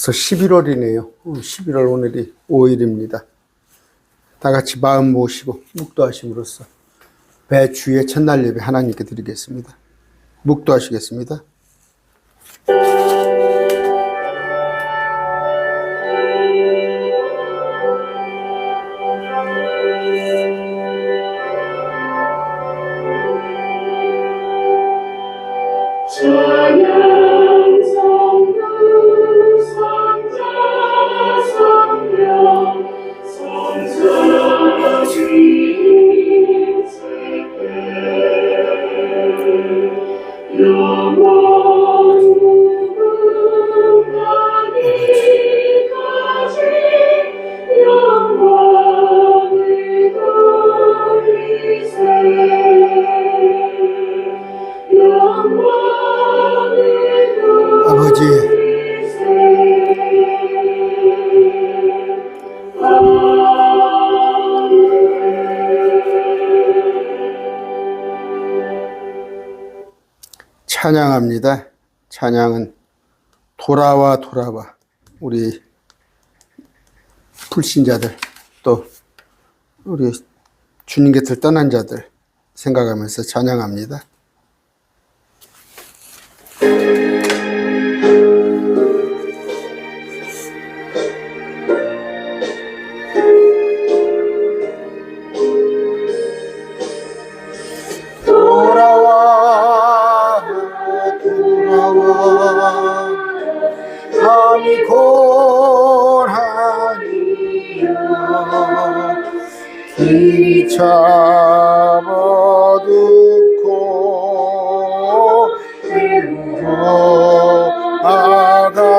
벌써 11월이네요. 11월 오늘이 5일입니다. 다 같이 마음 모시고 묵도하심으로써 배주의 첫날 예배 하나님께 드리겠습니다. 묵도하시겠습니다. 아버지, 찬양합니다. 찬양은 돌아와 돌아와, 우리 불신자들 또 우리 주님 곁을 떠난 자들 생각하면서 찬양합니다. 마음이 고라니야 길이 잡아두고 걸어가니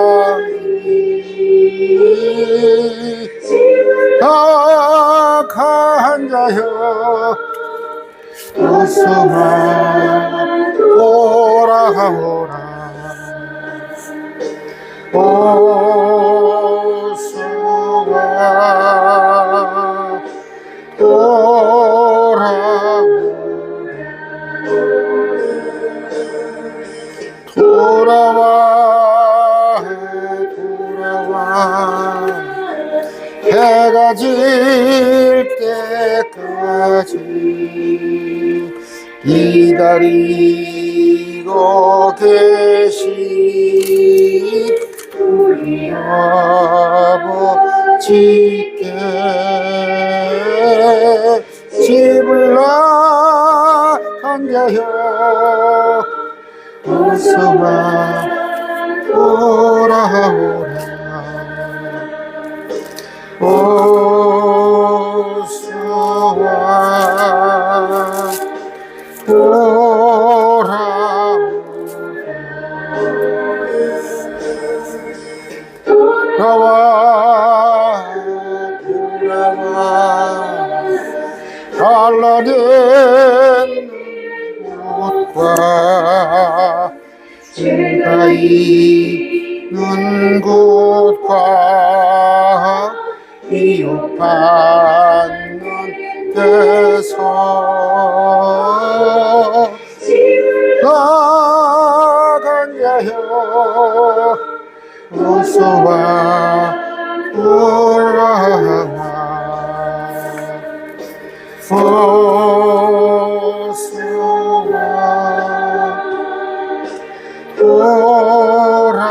악한 자여 어서만 돌아오라. 어서와 돌아오라. 돌아와 돌아와 해가 질 때까지 기다리고 계신 우리 아버지께 집을 나간 자여 어서와 돌아오라. 어서와 돌아오라. 돌아와 갈라낸 곳과 제가 있는 곳과 미혹받는 데서 나간 자여 어서와 돌아와. 어서와 돌아오라.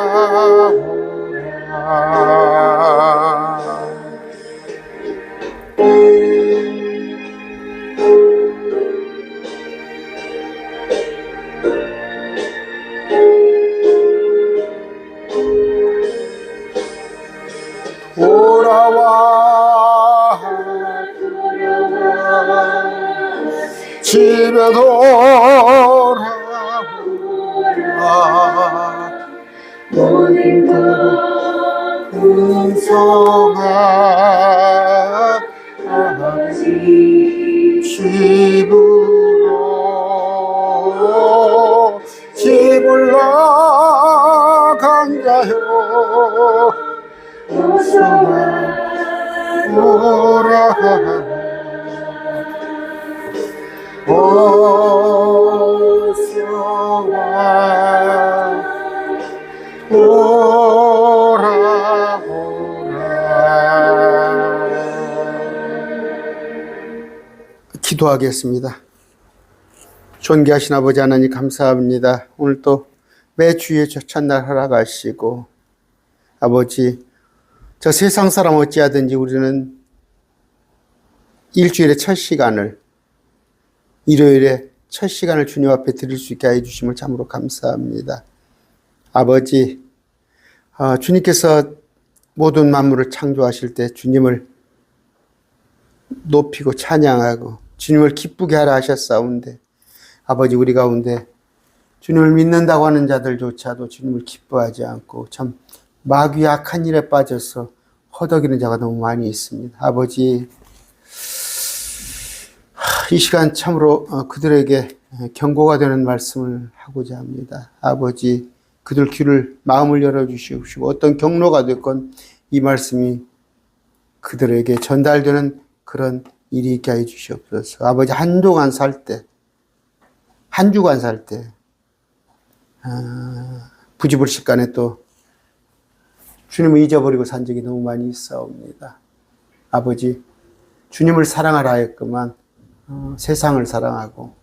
돌아와 집에 돌아오라. 모든 것 풍성한 아버지 집을 나간 자여 어서와 돌아와. 어서와 돌아오라. 기도하겠습니다. 존귀하신 아버지 하나님 감사합니다. 오늘 또 매주의 첫날 허락하시고 아버지 저 세상 사람 어찌하든지 우리는 일주일의 첫 시간을 일요일에 첫 시간을 주님 앞에 드릴 수 있게 해주심을 참으로 감사합니다. 아버지 주님께서 모든 만물을 창조하실 때 주님을 높이고 찬양하고 주님을 기쁘게 하라 하셨사온데 아버지 우리 가운데 주님을 믿는다고 하는 자들조차도 주님을 기뻐하지 않고 참 마귀의 악한 일에 빠져서 허덕이는 자가 너무 많이 있습니다. 아버지 이 시간 참으로 그들에게 경고가 되는 말씀을 하고자 합니다. 아버지 그들 귀를 마음을 열어주시옵시고 어떤 경로가 됐건 이 말씀이 그들에게 전달되는 그런 일이 있게 해 주시옵소서. 아버지 한 주간 살 때 부지불식간에 또 주님을 잊어버리고 산 적이 너무 많이 있사옵니다. 아버지 주님을 사랑하라 했구만 세상을 사랑하고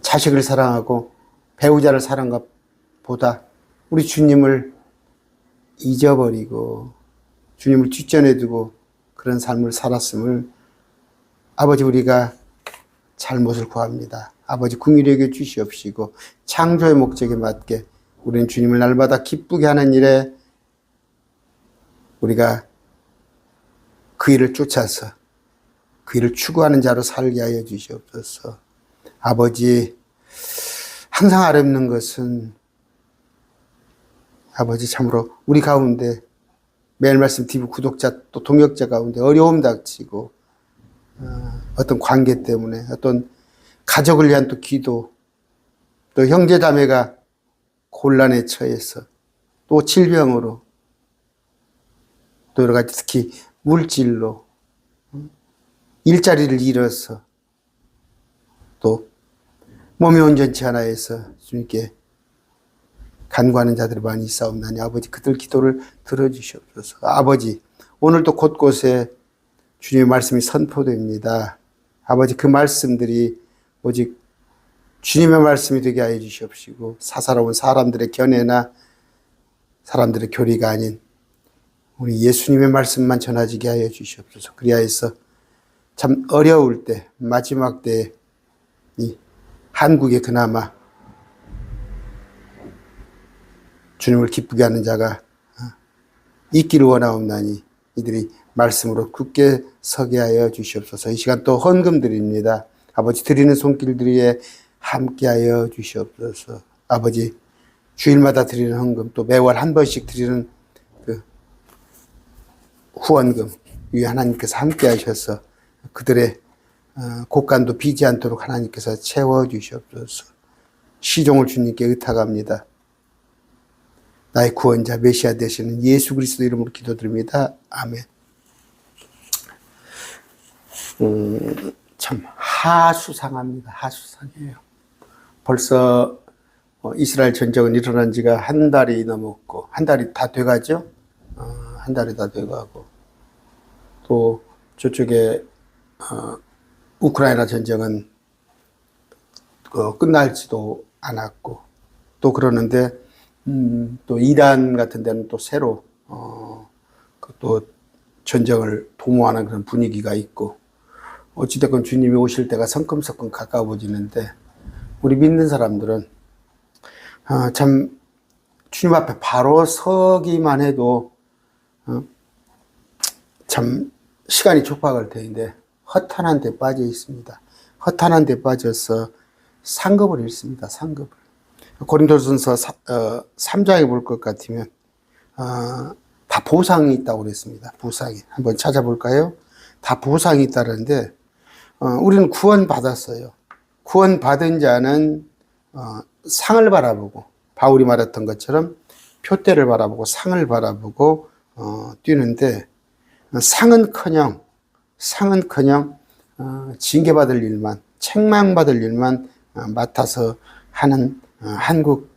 자식을 사랑하고 배우자를 사랑한 것보다 우리 주님을 잊어버리고 주님을 뒷전에 두고 그런 삶을 살았음을 아버지 우리가 잘못을 구합니다. 아버지 긍휼히 여겨 주시옵시고 창조의 목적에 맞게 우리는 주님을 날마다 기쁘게 하는 일에 우리가 그 일을 쫓아서 그 일을 추구하는 자로 살게 하여 주시옵소서. 아버지 항상 어렵는 것은 아버지 참으로 우리 가운데 매일 말씀 TV 구독자 또 동역자 가운데 어려움 닥치고 어떤 관계 때문에 어떤 가족을 위한 또 기도 또 형제 자매가 곤란에 처해서 또 질병으로 또 여러 가지 특히 물질로 일자리를 잃어서 또 몸이 온전치 않아 해서 주님께 간구하는 자들이 많이 있사옵나니 아버지 그들 기도를 들어주시옵소서. 아버지 오늘도 곳곳에 주님의 말씀이 선포됩니다. 아버지 그 말씀들이 오직 주님의 말씀이 되게 하여 주시옵시고 사사로운 사람들의 견해나 사람들의 교리가 아닌 우리 예수님의 말씀만 전하지게 하여 주시옵소서. 그리하여서 참 어려울 때 마지막 때 이 한국에 그나마 주님을 기쁘게 하는 자가 있기를 원하옵나니 이들이 말씀으로 굳게 서게 하여 주시옵소서. 이 시간 또 헌금 드립니다. 아버지 드리는 손길들에 함께 하여 주시옵소서. 아버지 주일마다 드리는 헌금 또 매월 한 번씩 드리는 그 후원금 위 하나님께서 함께 하셔서 그들의 곳간도 비지 않도록 하나님께서 채워주시옵소서. 시종을 주님께 의탁합니다. 나의 구원자 메시아 되시는 예수 그리스도 이름으로 기도드립니다. 아멘. 참 하수상합니다. 하수상해요. 벌써 이스라엘 전쟁은 일어난 지가 한 달이 넘었고 한 달이 다 돼가죠. 한 달이 다 돼가고 또 저쪽에 우크라이나 전쟁은 끝날지도 않았고 또 그러는데 또 이란 같은 데는 또 새로 또 전쟁을 도모하는 그런 분위기가 있고 어찌됐건 주님이 오실 때가 성큼성큼 가까워지는데 우리 믿는 사람들은 참 주님 앞에 바로 서기만 해도 참 시간이 촉박할 때인데 허탄한 데 빠져 있습니다. 허탄한 데 빠져서 상급을 잃습니다. 상급을. 고린도전서 3장에 볼 것 같으면 다 보상이 있다고 그랬습니다. 보상이. 한번 찾아볼까요? 다 보상이 있다는데 우리는 구원받았어요. 구원받은 자는 상을 바라보고 바울이 말했던 것처럼 표대를 바라보고 상을 바라보고 뛰는데 상은커녕 징계받을 일만 책망받을 일만 맡아서 하는 한국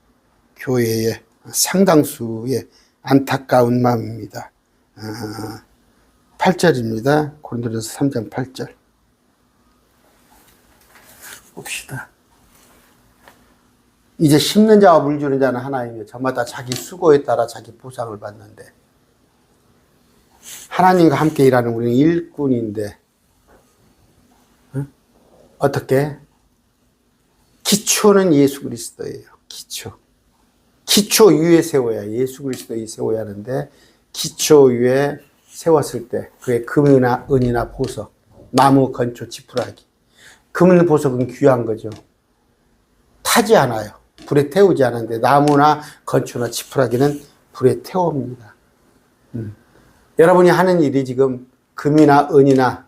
교회의 상당수의 안타까운 마음입니다. 8절입니다. 고린도전서 3장 8절. 봅시다. 이제 심는 자와 물 주는 자는 하나이며 저마다 자기 수고에 따라 자기 보상을 받는데, 하나님과 함께 일하는 우리는 일꾼인데, 어떻게? 기초는 예수 그리스도예요. 기초 위에 세워야, 예수 그리스도에 세워야 하는데, 기초 위에 세웠을 때 그의 금이나 은이나 보석, 나무, 건초, 지푸라기. 금, 보석은 귀한 거죠. 타지 않아요. 불에 태우지 않는데, 나무나 건초나 지푸라기는 불에 태웁니다. 여러분이 하는 일이 지금 금이나 은이나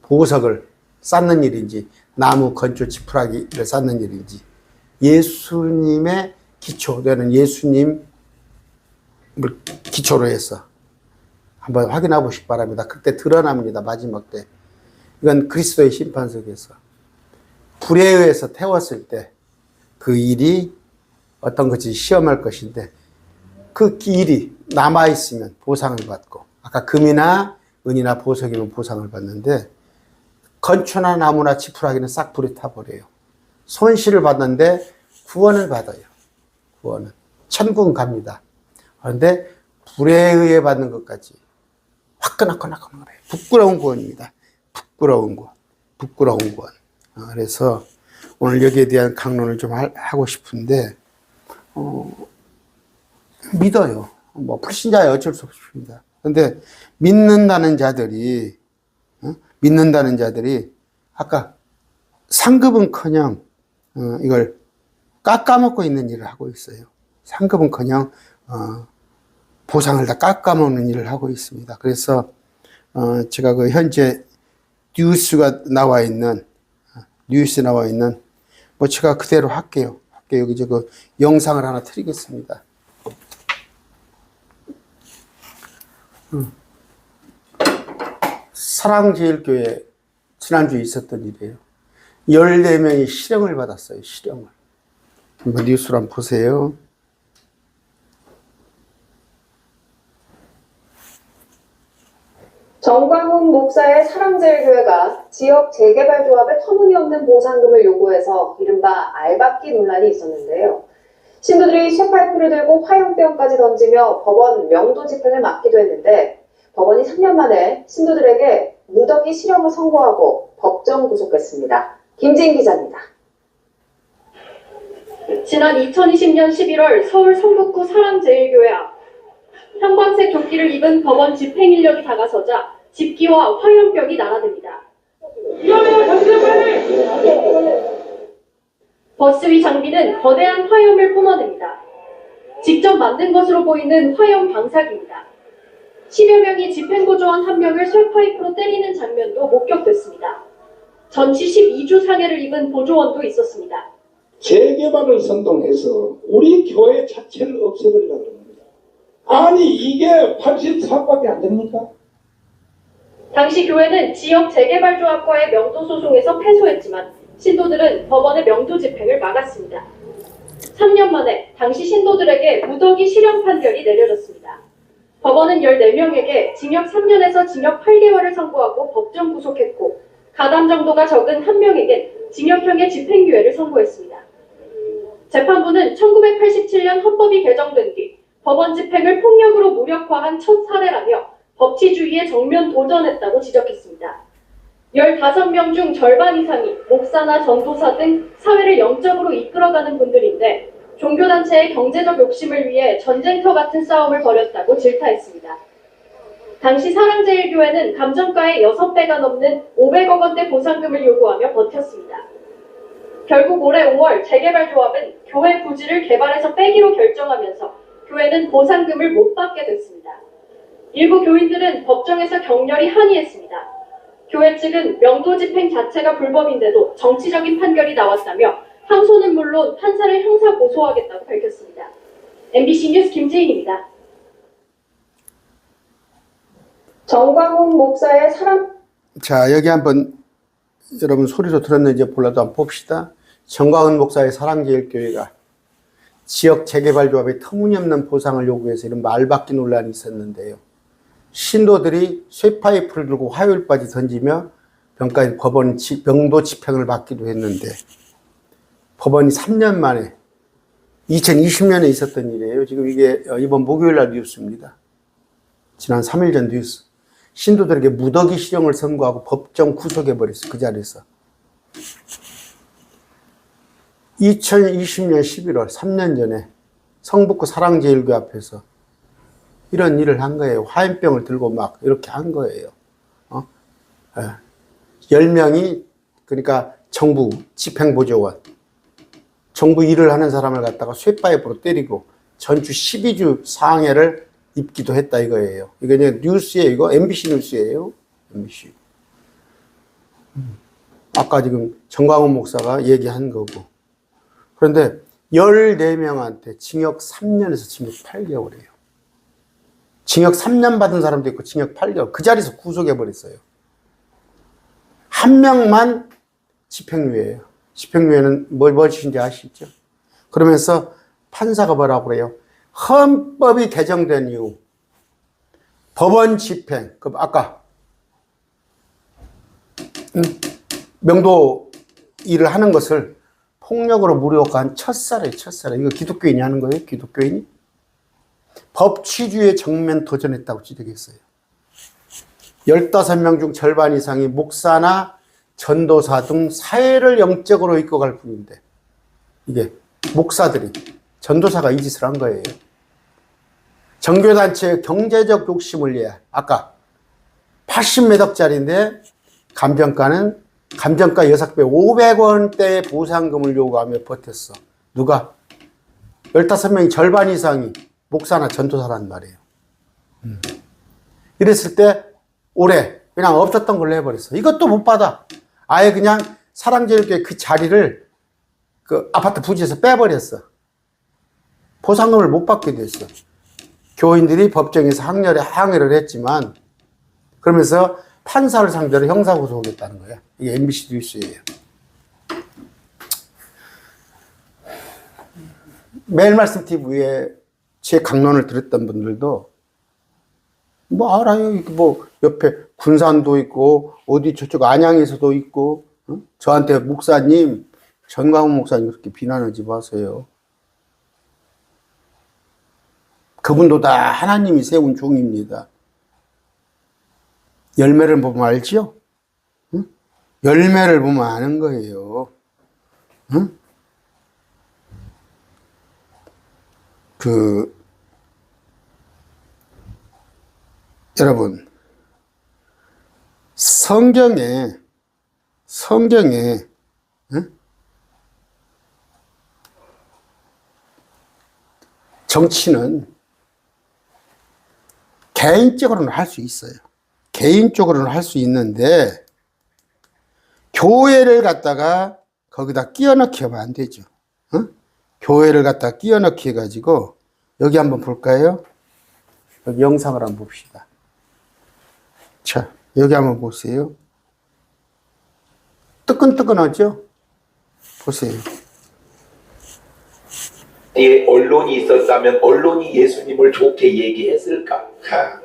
보석을 쌓는 일인지, 나무, 건초, 지푸라기를 쌓는 일인지, 예수님의 기초되는 예수님 기초로 해서 한번 확인해 보시기 바랍니다. 그때 드러납니다. 마지막 때. 이건 그리스도의 심판석에서 불에 의해서 태웠을 때 그 일이 어떤 것이 시험할 것인데, 그 일이 남아있으면 보상을 받고, 아까 금이나 은이나 보석이면 보상을 받는데, 건초나 나무나 지푸라기는 싹 불에 타버려요. 손실을 받는데 구원을 받아요. 구원은. 천국은 갑니다. 그런데 불에 의해 받는 것까지 화끈화끈화끈 그래요. 부끄러운 구원입니다. 부끄러운 구원. 부끄러운 구원. 그래서 오늘 여기에 대한 강론을 좀 하고 싶은데, 믿어요. 뭐 불신자에 어쩔 수 없습니다. 그런데 믿는다는 자들이 아까 상급은커녕 이걸 깎아먹고 있는 일을 하고 있어요. 상급은커녕 보상을 다 깎아먹는 일을 하고 있습니다. 그래서 제가 그 현재 뉴스에 나와 있는 뭐 제가 그대로 할게요. 여기 그 영상을 하나 틀리겠습니다. 사랑제일교회 지난주에 있었던 일이에요. 14명이 실형을 받았어요. 실형을. 한번 뉴스를 한번 보세요. 정광훈 목사의 사랑제일교회가 지역 재개발조합에 터무니없는 보상금을 요구해서 이른바 알박기 논란이 있었는데요. 신도들이 쇠파이프를 들고 화염병까지 던지며 법원 명도 집행을 막기도 했는데, 법원이 3년 만에 신도들에게 무더기 실형을 선고하고 법정 구속했습니다. 김지인 기자입니다. 지난 2020년 11월 서울 성북구 사랑제일교회 앞, 형광색 조끼를 입은 법원 집행 인력이 다가서자 집기와 화염병이 날아듭니다. 버스 위 장비는 거대한 화염을 뿜어냅니다. 직접 만든 것으로 보이는 화염 방사기입니다. 10여 명이 집행고조원 한 명을 쇠파이프로 때리는 장면도 목격됐습니다. 전치 12주 상해를 입은 보조원도 있었습니다. 재개발을 선동해서 우리 교회 자체를 없애버리려고 합니다. 아니 이게 83밖에 안 됩니까? 당시 교회는 지역 재개발조합과의 명도 소송에서 패소했지만 신도들은 법원의 명도 집행을 막았습니다. 3년 만에 당시 신도들에게 무더기 실형 판결이 내려졌습니다. 법원은 14명에게 징역 3년에서 징역 8개월을 선고하고 법정 구속했고, 가담 정도가 적은 1명에겐 징역형의 집행유예를 선고했습니다. 재판부는 1987년 헌법이 개정된 뒤 법원 집행을 폭력으로 무력화한 첫 사례라며 법치주의에 정면 도전했다고 지적했습니다. 15명 중 절반 이상이 목사나 전도사 등 사회를 영적으로 이끌어가는 분들인데, 종교단체의 경제적 욕심을 위해 전쟁터 같은 싸움을 벌였다고 질타했습니다. 당시 사랑제일교회는 감정가의 6배가 넘는 500억 원대 보상금을 요구하며 버텼습니다. 결국 올해 5월 재개발조합은 교회 부지를 개발해서 빼기로 결정하면서 교회는 보상금을 못 받게 됐습니다. 일부 교인들은 법정에서 격렬히 항의했습니다. 교회 측은 명도 집행 자체가 불법인데도 정치적인 판결이 나왔다며 항소는 물론 판사를 형사 고소하겠다고 밝혔습니다. MBC 뉴스 김지인입니다. 정광훈 목사의 자, 여기 한번 여러분 소리로 들었는지 몰라도 한번 봅시다. 정광훈 목사의 사랑제일교회가 지역 재개발조합에 터무니없는 보상을 요구해서 이런 말받기 논란이 있었는데요. 신도들이 쇠파이프를 들고 화요일까지 던지며 전까지 법원 명도 집행을 받기도 했는데 법원이 3년 만에 2020년에 있었던 일이에요. 지금 이게 이번 목요일 날 뉴스입니다. 지난 3일 전 뉴스. 신도들에게 무더기 실형을 선고하고 법정 구속해버렸어. 그 자리에서. 2020년 11월 3년 전에 성북구 사랑제일교회 앞에서 이런 일을 한 거예요. 화염병을 들고 막 이렇게 한 거예요. 10명이 그러니까 정부 집행보조원 정부 일을 하는 사람을 갖다가 쇠파이프로 때리고 전주 12주 상해를 입기도 했다 이거예요. 이거 이제 뉴스예요. 이거 MBC 뉴스예요. MBC. 아까 지금 정광훈 목사가 얘기한 거고. 그런데 14명한테 징역 3년에서 징역 8개월이에요. 징역 3년 받은 사람도 있고 징역 8개월. 그 자리에서 구속해버렸어요. 한 명만 집행유예예요. 집행유예는 무엇인지 아시죠? 그러면서 판사가 뭐라고 그래요? 헌법이 개정된 이후 법원 집행, 그 아까 명도 일을 하는 것을 폭력으로 무력화한 첫사례. 이거 기독교인이 하는 거예요? 기독교인이? 법 취지에 정면 도전했다고 지적했어요. 15명 중 절반 이상이 목사나 전도사 등 사회를 영적으로 이끌어갈 뿐인데 이게 목사들이 전도사가 이 짓을 한 거예요. 정교단체의 경제적 욕심을 위해 아까 80몇 억짜리인데 감정가 6배 500원대의 보상금을 요구하며 버텼어. 누가? 15명이 절반 이상이 목사나 전도사란 말이에요. 이랬을 때 올해 그냥 없었던 걸로 해버렸어. 이것도 못 받아. 아예 그냥 사랑제일교회 그 자리를 그 아파트 부지에서 빼버렸어. 보상금을 못 받게 됐어. 교인들이 법정에서 항의를 했지만 그러면서 판사를 상대로 형사고소하겠다는 거야. 이게 MBC 뉴스예요. 매일말씀 TV에 제 강론을 들었던 분들도 뭐 알아요. 뭐 옆에 군산도 있고 어디 저쪽 안양에서도 있고 저한테 목사님 전광훈 목사님 그렇게 비난하지 마세요. 그분도 다 하나님이 세운 종입니다. 열매를 보면 알지요? 응? 열매를 보면 아는 거예요. 응? 여러분, 성경에 응? 정치는 개인적으로는 할 수 있어요. 개인적으로는 할 수 있는데 교회를 갖다가 거기다 끼워 넣기 하면 안 되죠. 응? 교회를 갖다가 끼워 넣기 해가지고 여기 한번 볼까요? 여기 영상을 한번 봅시다. 자, 여기 한번 보세요. 뜨끈뜨끈하죠? 보세요. 언론이 있었다면 언론이 예수님을 좋게 얘기했을까?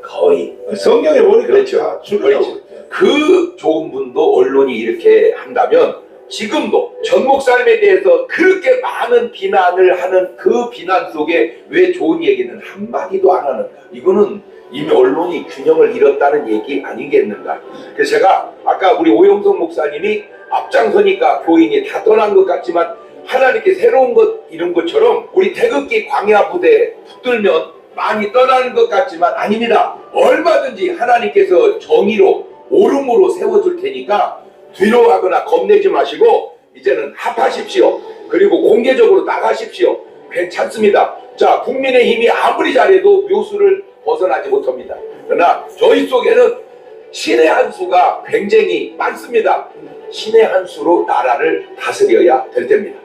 거의. 성경에 보니까 그렇죠. 그렇죠. 그 좋은 분도 언론이 이렇게 한다면 지금도 전 목사님에 대해서 그렇게 많은 비난을 하는 그 비난 속에 왜 좋은 얘기는 한마디도 안 하는가? 이거는 이미 언론이 균형을 잃었다는 얘기 아니겠는가? 그래서 제가 아까 우리 오영석 목사님이 앞장서니까 교인이 다 떠난 것 같지만 하나님께 새로운 것 이런 것처럼 우리 태극기 광야 부대 붙들면 많이 떠나는 것 같지만 아닙니다. 얼마든지 하나님께서 정의로 옳음으로 세워줄 테니까 두려워하거나 겁내지 마시고 이제는 합하십시오. 그리고 공개적으로 나가십시오. 괜찮습니다. 자, 국민의힘이 아무리 잘해도 묘수를 벗어나지 못합니다. 그러나 저희 속에는 신의 한 수가 굉장히 많습니다. 신의 한 수로 나라를 다스려야 될 때입니다.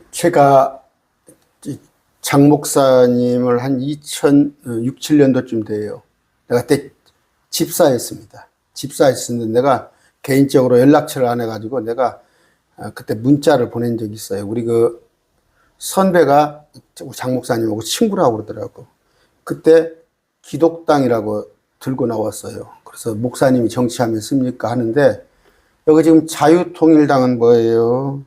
제가 장 목사님을 한 2006, 7년도쯤 돼요. 내가 그때 집사했습니다. 집사했었는데 내가 개인적으로 연락처를 안 해가지고 내가 그때 문자를 보낸 적이 있어요. 우리 그 선배가 장 목사님하고 친구라고 그러더라고. 그때 기독당이라고 들고 나왔어요. 그래서 목사님이 정치하면 씁니까 하는데, 여기 지금 자유통일당은 뭐예요?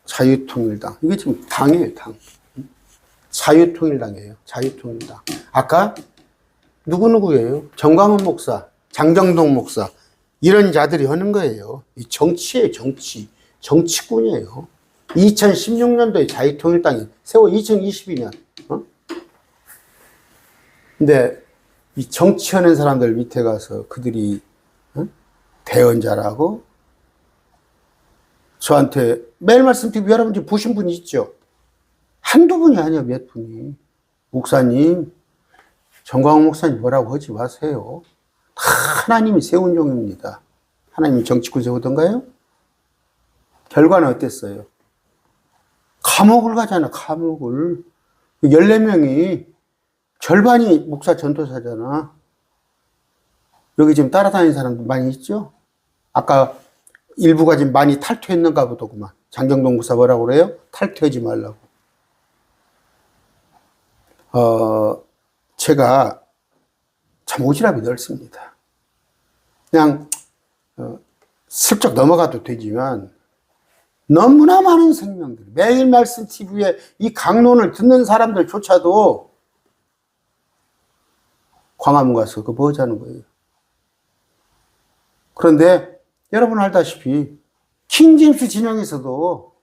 자유통일당. 이게 지금 당이에요, 당. 자유통일당이에요. 자유통일당. 아까 누구예요? 정광훈 목사, 장정동 목사, 이런 자들이 하는 거예요. 이 정치예요, 정치. 정치꾼이에요. 2016년도에 자유통일당이 세워 2022년. 근데 이 정치하는 사람들 밑에 가서 그들이 대언자라고 저한테 매일 말씀 TV 여러분 보신 분이 있죠? 한두 분이 아니야, 몇 분이. 목사님, 정광훈 목사님 뭐라고 하지 마세요. 다 하나님이 세운 종입니다. 하나님이 정치꾼 세우던가요? 결과는 어땠어요? 감옥을 가잖아, 감옥을. 14명이 절반이 목사 전도사잖아. 여기 지금 따라다니는 사람도 많이 있죠? 아까 일부가 지금 많이 탈퇴했는가 보더구만. 장정동 목사 뭐라고 그래요? 탈퇴하지 말라고. 제가 참 오지랖이 넓습니다. 그냥 슬쩍 넘어가도 되지만 너무나 많은 생명들, 매일 말씀 TV에 이 강론을 듣는 사람들조차도 광화문 가서 그거 뭐 하자는 거예요. 그런데 여러분 알다시피 킹제임스 진영에서도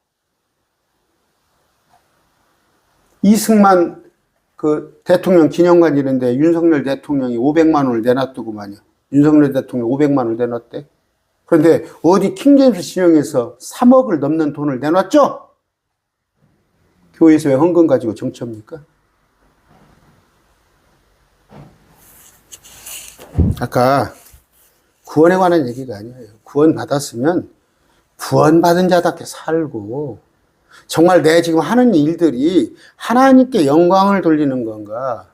이승만 그 대통령 기념관 이런데 윤석열 대통령이 500만 원을 내놨더구만요. 윤석열 대통령 500만 원을 내놨대. 그런데 어디 킹제임스 진영에서 3억을 넘는 돈을 내놨죠? 교회에서 왜 헌금 가지고 정치합니까? 아까 구원에 관한 얘기가 아니에요. 구원 받았으면 구원받은 자답게 살고, 정말 내 지금 하는 일들이 하나님께 영광을 돌리는 건가?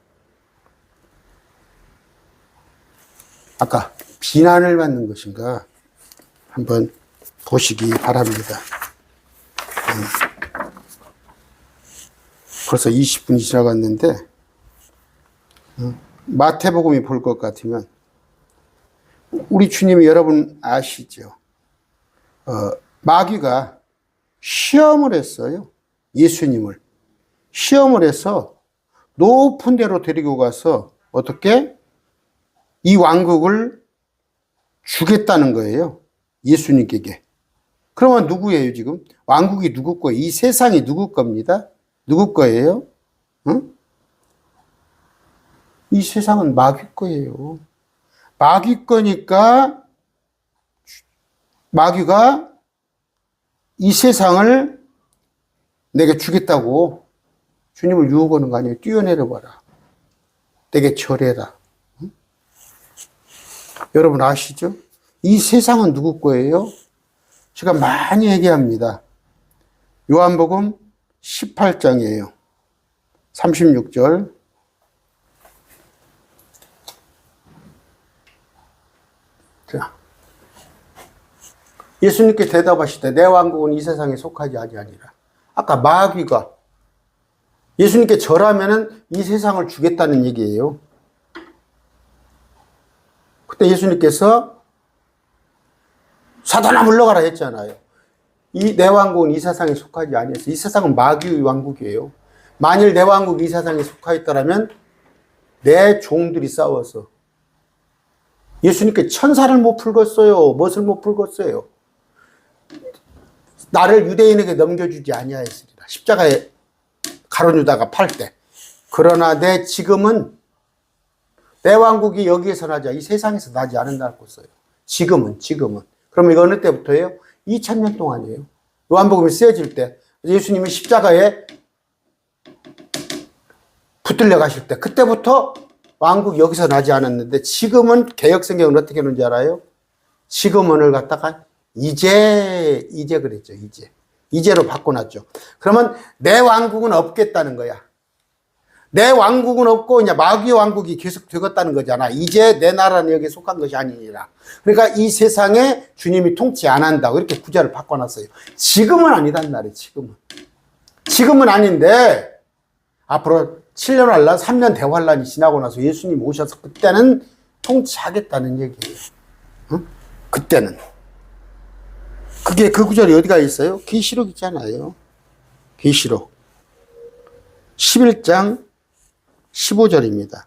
아까 비난을 받는 것인가? 한번 보시기 바랍니다. 벌써 20분이 지나갔는데, 마태복음이 볼 것 같으면, 우리 주님이 여러분 아시죠? 마귀가 시험을 했어요. 예수님을. 시험을 해서 높은 데로 데리고 가서 어떻게? 이 왕국을 주겠다는 거예요. 예수님께. 그러면 누구예요, 지금? 왕국이 누구 거예요? 이 세상이 누구 겁니다? 누구 거예요? 응? 이 세상은 마귀 거예요. 마귀 거니까 마귀가 이 세상을 내게 주겠다고 주님을 유혹하는 거 아니에요. 뛰어내려봐라. 내게 절해라. 응? 여러분 아시죠? 이 세상은 누구 거예요? 제가 많이 얘기합니다. 요한복음 18장이에요. 36절. 자, 예수님께 대답하실 때 내 왕국은 이 세상에 속하지 아니하니라. 아까 마귀가 예수님께 절하면은 이 세상을 주겠다는 얘기예요. 그때 예수님께서 사단아 물러가라 했잖아요. 이 내 왕국은 이 세상에 속하지 아니해서 이 세상은 마귀의 왕국이에요. 만일 내 왕국이 이 세상에 속하 있다면 내 종들이 싸워서 예수님께 천사를 못 풀겠어요. 무엇을 못 풀겠어요. 나를 유대인에게 넘겨주지 아니하였으리라. 십자가에 가룟유다가 팔 때. 그러나 내 지금은 내 왕국이 여기에서 나지 이 세상에서 나지 않는다고 써요. 지금은. 그럼 이거 어느 때부터예요? 2000년 동안이에요. 요한복음이 쓰여질 때 예수님이 십자가에 붙들려 가실 때 그때부터 왕국 여기서 나지 않았는데 지금은 개역성경은 어떻게 하는지 알아요? 지금은을 갖다가 이제 그랬죠. 이제로 바꿔놨죠. 그러면 내 왕국은 없겠다는 거야. 내 왕국은 없고 이제 마귀의 왕국이 계속 되겠다는 거잖아. 이제 내 나라는 여기에 속한 것이 아니니라. 그러니까 이 세상에 주님이 통치 안 한다고 이렇게 구절을 바꿔놨어요. 지금은 아니단 말이에요. 지금은 아닌데 앞으로 7년 환란, 3년 대환란이 지나고 나서 예수님 오셔서 그때는 통치하겠다는 얘기예요. 응? 그때는. 그게 그 구절이 어디가 있어요? 계시록 있잖아요. 계시록 11장 15절입니다.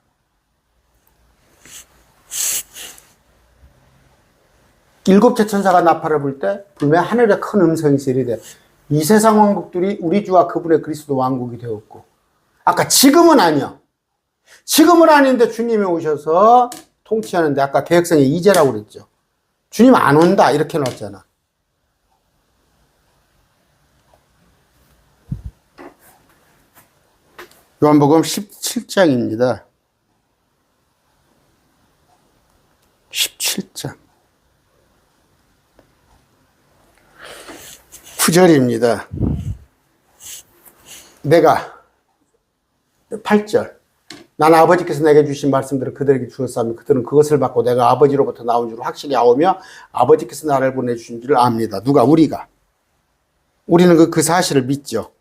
일곱째 천사가 나팔을 불 때 불매 하늘에 큰 음성이 이르되 이 세상 왕국들이 우리 주와 그분의 그리스도 왕국이 되었고, 아까 지금은 아니야. 지금은 아닌데 주님이 오셔서 통치하는데, 아까 개혁성에 이제라고 그랬죠. 주님 안 온다 이렇게 놨잖아. 요한복음 17장입니다. 17장 9절입니다. 내가 8절 나는 아버지께서 내게 주신 말씀들을 그들에게 주었사면 그들은 그것을 받고 내가 아버지로부터 나온 줄 확실히 아오며 아버지께서 나를 보내주신 줄 압니다. 누가? 우리가. 우리는 그 사실을 믿죠.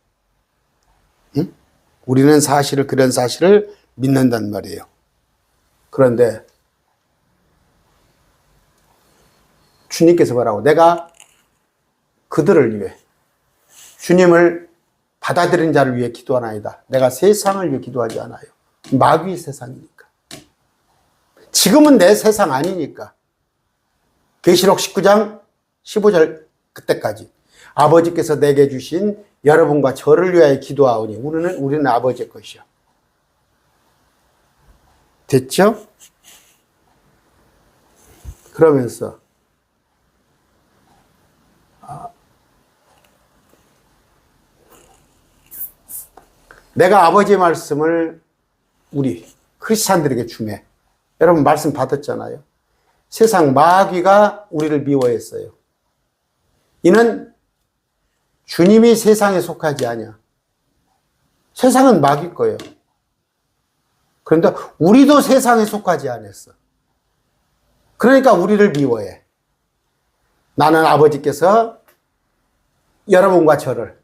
응? 우리는 사실을, 그런 사실을 믿는단 말이에요. 그런데 주님께서 뭐라고? 내가 그들을 위해, 주님을 받아들인 자를 위해 기도하나이다. 내가 세상을 위해 기도하지 않아요. 마귀의 세상이니까. 지금은 내 세상 아니니까. 계시록 19장 15절 그때까지 아버지께서 내게 주신 여러분과 저를 위하여 기도하오니 우리는 아버지의 것이요. 됐죠? 그러면서 내가 아버지의 말씀을 우리 크리스찬들에게 주매. 여러분 말씀 받았잖아요. 세상 마귀가 우리를 미워했어요. 이는 주님이 세상에 속하지 아니야. 세상은 마귀 거예요. 그런데 우리도 세상에 속하지 않았어. 그러니까 우리를 미워해. 나는 아버지께서 여러분과 저를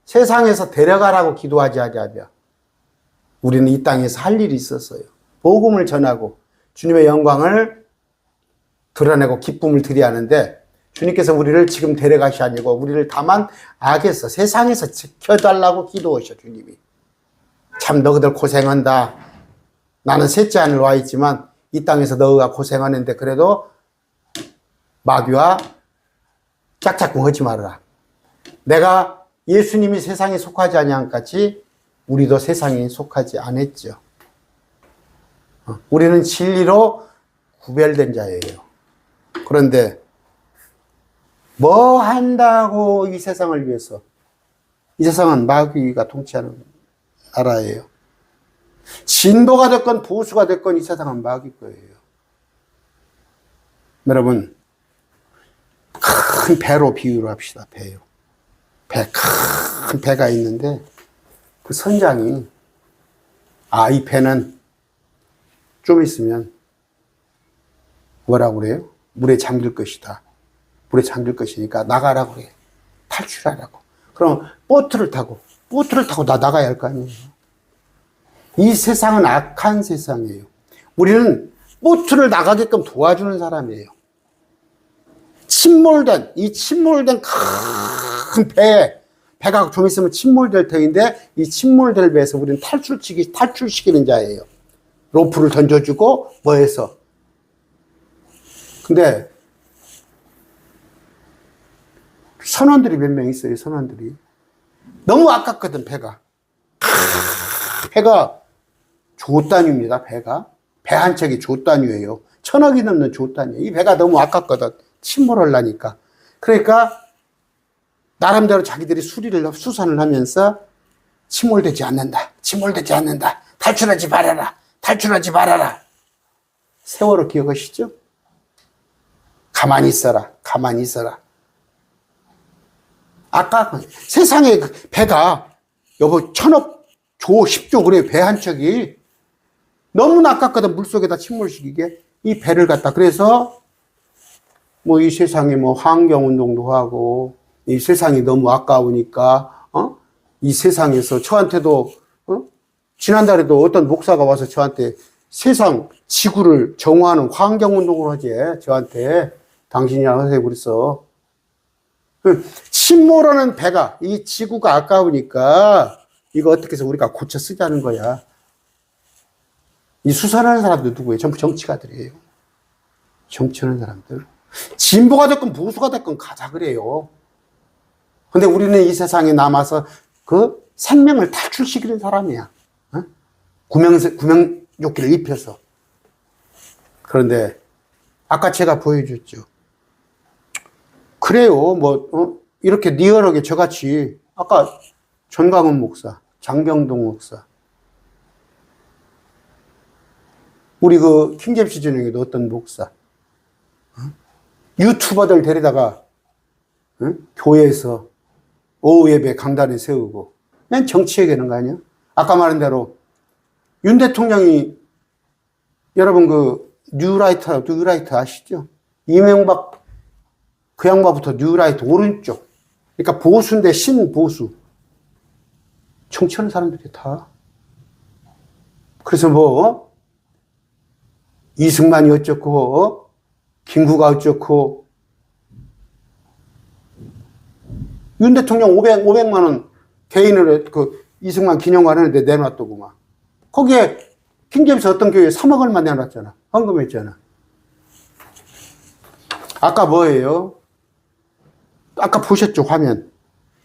세상에서 데려가라고 기도하지 않으며 우리는 이 땅에서 할 일이 있었어요. 복음을 전하고 주님의 영광을 드러내고 기쁨을 드려야 하는데, 주님께서 우리를 지금 데려가시 아니고 우리를 다만 악에서, 세상에서 지켜달라고 기도하셔. 주님이 참 너희들 고생한다. 나는 셋째 하늘 와 있지만 이 땅에서 너희가 고생하는데 그래도 마귀와 짝짝꿍 하지 말아라. 내가 예수님이 세상에 속하지 아니한 같이 우리도 세상에 속하지 않았죠. 우리는 진리로 구별된 자예요. 그런데 뭐 한다고 이 세상을 위해서? 이 세상은 마귀가 통치하는 나라예요. 진보가 됐건 보수가 됐건 이 세상은 마귀 거예요. 여러분, 큰 배로 비유를 합시다. 배요. 큰 배가 있는데 그 선장이 이 배는 좀 있으면 뭐라고 그래요? 물에 잠길 것이다. 물에 잠길 것이니까 나가라고 그래. 탈출하라고. 그럼 보트를 타고 나 나가야 할 거 아니에요. 이 세상은 악한 세상이에요. 우리는 보트를 나가게끔 도와주는 사람이에요. 침몰된 큰 배가 좀 있으면 침몰될 터인데 이 침몰될 배에서 우리는 탈출시키는 자예요. 로프를 던져주고 뭐해서. 근데 선원들이 몇 명 있어요. 선원들이 너무 아깝거든. 배가 조단위입니다. 배 한 척이 조단위예요. 1,000억이 넘는 조단위예요. 이 배가 너무 아깝거든. 침몰하려니까. 그러니까 나름대로 자기들이 수선을 하면서 침몰되지 않는다. 탈출하지 말아라. 세월호 기억하시죠? 가만히 있어라. 아까 세상에 배가 여보 1,000억 조 10조 그래. 배 한 척이 너무나 아깝거든. 물속에다 침몰시키게 이 배를 갖다. 그래서 뭐 이 세상에 뭐 환경운동도 하고 이 세상이 너무 아까우니까 이 세상에서 저한테도 지난달에도 어떤 목사가 와서 저한테 세상 지구를 정화하는 환경운동을 하지. 저한테 당신이 하세요 그랬어. 침몰하는 배가 이 지구가 아까우니까 이거 어떻게 해서 우리가 고쳐 쓰자는 거야. 이 수산하는 사람들 누구예요? 전부 정치가들이에요. 정치하는 사람들. 진보가 됐건 보수가 됐건 가자 그래요. 근데 우리는 이 세상에 남아서 그 생명을 탈출시키는 사람이야. 어? 구명조끼를 입혀서. 그런데 아까 제가 보여줬죠. 그래요. 이렇게 리얼하게 저같이 아까 전광훈 목사, 장병동 목사, 우리 그 킹잼스 전용에도 어떤 목사, 유튜버들 데리다가 교회에서 오후 예배 강단에 세우고 그냥 정치 얘기하는 거 아니야? 아까 말한 대로 윤 대통령이 여러분 그 뉴라이트 아시죠? 이명박 그 양반부터 뉴라이트 오른쪽. 그러니까 보수인데 신보수. 정치하는 사람들이 다. 그래서 이승만이 어쩌고 김구가 어쩌고 윤 대통령 500만 원 개인으로 그 이승만 기념관 하는데 내놨더구만. 거기에 킹잼스 어떤 교회에 3억 얼마 내놨잖아. 헌금했잖아. 아까 뭐예요? 아까 보셨죠, 화면.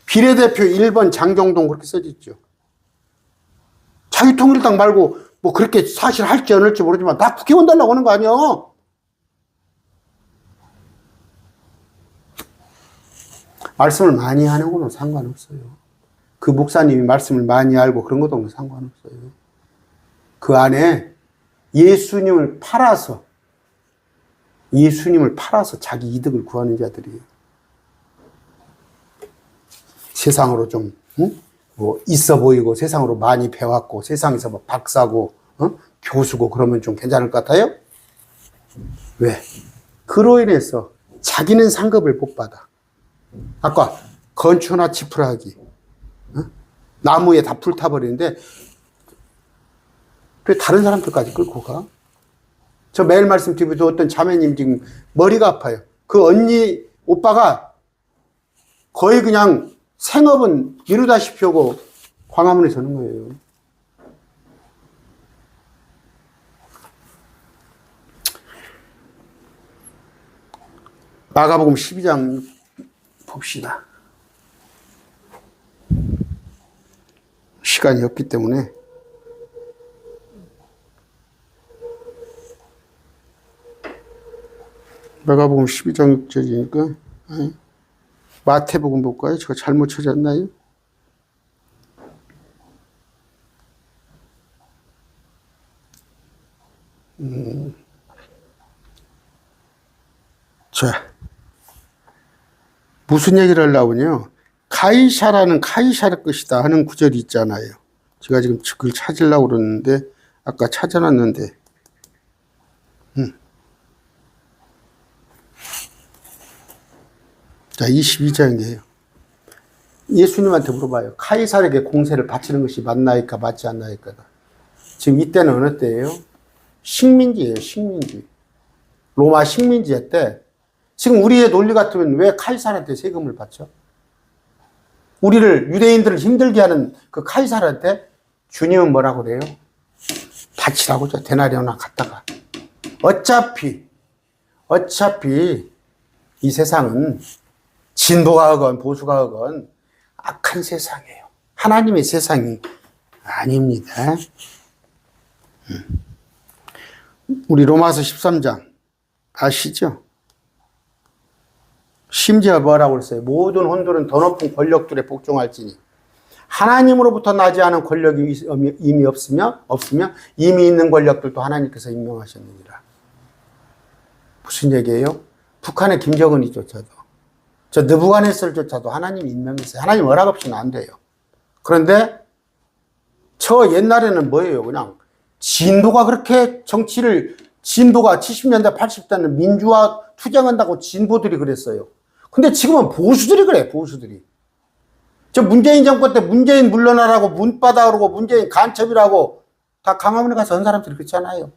비례대표 1번 장경동 그렇게 써졌죠. 자유통일당 말고 뭐 그렇게 사실 할지 안 할지 모르지만 다 국회의원 달라고 하는 거 아니야? 말씀을 많이 하는 거는 상관없어요. 그 목사님이 말씀을 많이 알고 그런 것도 상관없어요. 그 안에 예수님을 팔아서 자기 이득을 구하는 자들이에요. 세상으로 좀 있어 보이고 세상으로 많이 배웠고 세상에서 뭐 박사고 교수고 그러면 좀 괜찮을 것 같아요? 왜? 그로 인해서 자기는 상급을 못 받아. 아까 건초나 지푸라기 나무에 다 불타버리는데 왜 다른 사람들까지 끌고 가? 저 매일 말씀드리면서 어떤 자매님 지금 머리가 아파요. 그 언니 오빠가 거의 그냥 생업은 미루다시피 하고 광화문에 서는 거예요. 마가복음 12장 봅시다. 시간이 없기 때문에 마가복음 12장 6절이니까 마태복음 볼까요? 제가 잘못 찾았나요? 자, 무슨 얘기를 하려고요? 카이사라는 카이사르 것이다 하는 구절이 있잖아요. 제가 지금 그걸 찾으려고 그러는데 아까 찾아놨는데 자, 22장이에요. 예수님한테 물어봐요. 카이사르에게 공세를 바치는 것이 맞나이까 맞지 않나이까. 지금 이때는 어느 때예요? 식민지예요. 식민지. 로마 식민지의 때. 지금 우리의 논리 같으면 왜 카이사르한테 세금을 바쳐? 우리를 유대인들을 힘들게 하는 그 카이사르한테 주님은 뭐라고 그래요? 바치라고 저 데나리온나 갖다가. 어차피 이 세상은 진보가 하건 보수가 하건 악한 세상이에요. 하나님의 세상이 아닙니다. 우리 로마서 13장 아시죠? 심지어 뭐라고 그랬어요? 모든 혼들은 더 높은 권력들에 복종할지니 하나님으로부터 나지 않은 권력이 이미 없으며 이미 있는 권력들도 하나님께서 임명하셨느니라. 무슨 얘기예요? 북한의 김정은이조차도 저 느부갓네살조차도 하나님이 임명했어요. 하나님 허락 없이는 안 돼요. 그런데 저 옛날에는 뭐예요? 그냥 진보가 그렇게 진보가 70년대 80대는 민주화 투쟁한다고 진보들이 그랬어요. 근데 지금은 보수들이 그래. 보수들이. 저 문재인 정권 때 문재인 물러나라고 문바다 그러고 문재인 간첩이라고 다 강화문에 가서 한 사람들이 그렇잖아요.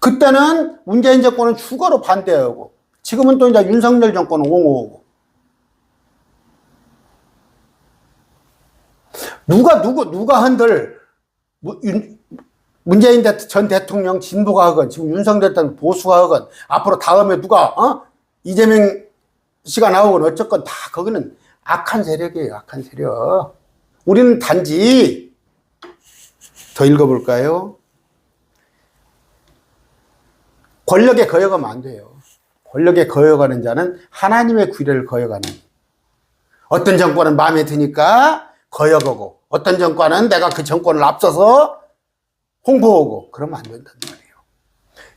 그때는 문재인 정권은 추가로 반대하고 지금은 또 이제 윤석열 정권은 옹호하고 누가 한들 문재인 전 대통령 진보가 하건 지금 윤석열 대통령 보수가 하건 앞으로 다음에 누가 이재명 씨가 나오건 어쨌건 다 거기는 악한 세력이에요. 악한 세력. 우리는 단지 더 읽어볼까요? 권력에 거여가면 안 돼요. 권력에 거여가는 자는 하나님의 규례를 거여가는. 어떤 정권은 마음에 드니까 거여가고 어떤 정권은 내가 그 정권을 앞서서 홍보하고 그러면 안 된다는 말이에요.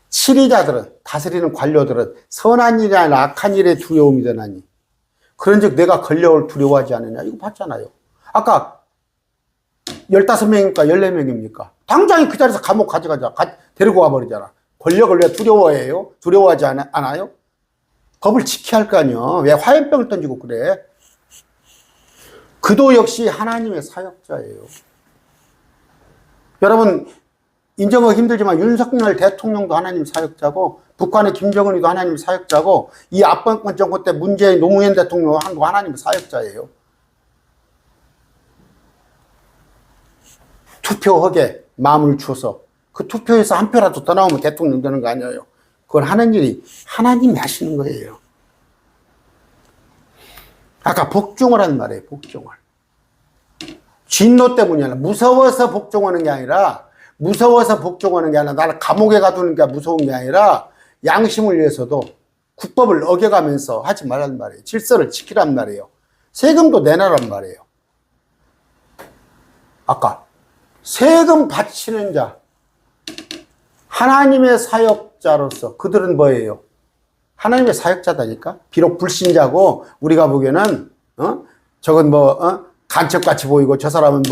치리자들은 다스리는 관료들은 선한 일이 아니라 악한 일에 두려움이 되나니 그런즉 내가 권력을 두려워하지 않느냐 이거 봤잖아요. 아까 15명입니까 14명입니까 당장에 그 자리에서 감옥 가져가자 데리고 와버리잖아. 권력을 왜 두려워해요? 두려워하지 않아요? 법을 지켜야 할 거 아니에요. 왜 화염병을 던지고 그래? 그도 역시 하나님의 사역자예요. 여러분 인정하기 힘들지만 윤석열 대통령도 하나님 사역자고 북한의 김정은이도 하나님 사역자고 이 앞번 정권 때 문재인 노무현 대통령도 하나님 사역자예요. 투표하게 마음을 주어서 그 투표에서 한 표라도 더 나오면 대통령 되는 거 아니에요. 그건 하는 일이 하나님이 하시는 거예요. 아까 복종을 말이에요. 복종을. 진노 때문이 아니라 무서워서 복종하는 게 아니라 나를 감옥에 가두는 게 무서운 게 아니라 양심을 위해서도 국법을 어겨가면서 하지 말란 말이에요. 질서를 지키란 말이에요. 세금도 내놔란 말이에요. 아까 세금 바치는 자 하나님의 사역자로서 그들은 뭐예요? 하나님의 사역자다니까. 비록 불신자고 우리가 보기에는 저건 간첩같이 보이고 저 사람은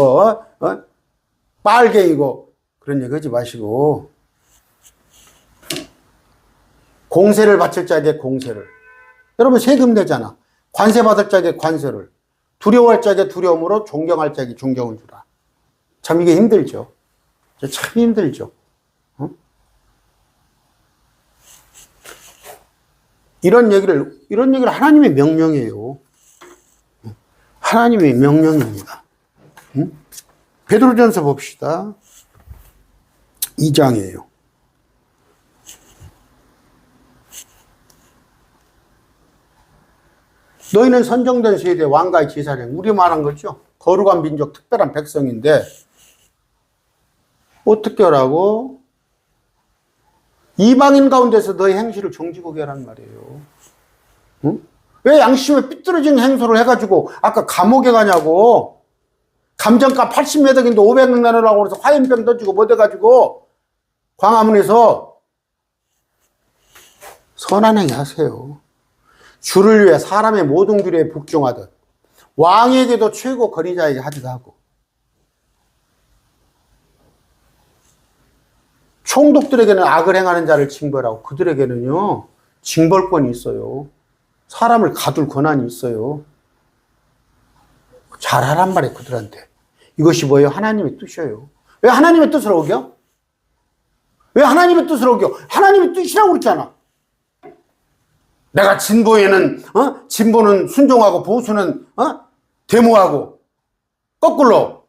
빨갱이고 그런 얘기 하지 마시고 공세를 바칠 자에게 공세를. 여러분 세금 내잖아. 관세 받을 자에게 관세를. 두려워할 자에게 두려움으로 존경할 자에게 존경을 주라. 참 이게 힘들죠. 참 힘들죠. 이런 얘기를 하나님의 명령이에요. 하나님의 명령입니다. 베드로전서 봅시다. 2장이에요. 너희는 선정된 세대 왕가의 제사장, 우리 말한 거죠. 거룩한 민족, 특별한 백성인데 어떻게 하라고? 이방인 가운데서 너희 행실을 정직하게 하란 말이에요. 응? 왜 양심에 삐뚤어진 행소를 해가지고 아까 감옥에 가냐고. 감정가 80몇 억인데 500명 나누라고 그래서 화염병 던지고 뭐 돼가지고 광화문에서 선한 행위 하세요. 주를 위해 사람의 모든 규례에 복종하듯 왕에게도 최고 권위자에게 하기도 하고 총독들에게는 악을 행하는 자를 징벌하고 그들에게는요 징벌권이 있어요. 사람을 가둘 권한이 있어요. 잘하란 말이에요. 그들한테. 이것이 뭐예요? 하나님의 뜻이에요. 왜 하나님의 뜻을 어겨? 왜 하나님의 뜻을 어겨? 하나님의 뜻이라고 그랬잖아. 내가 진보에는 진보는 순종하고 보수는 데모하고 거꾸로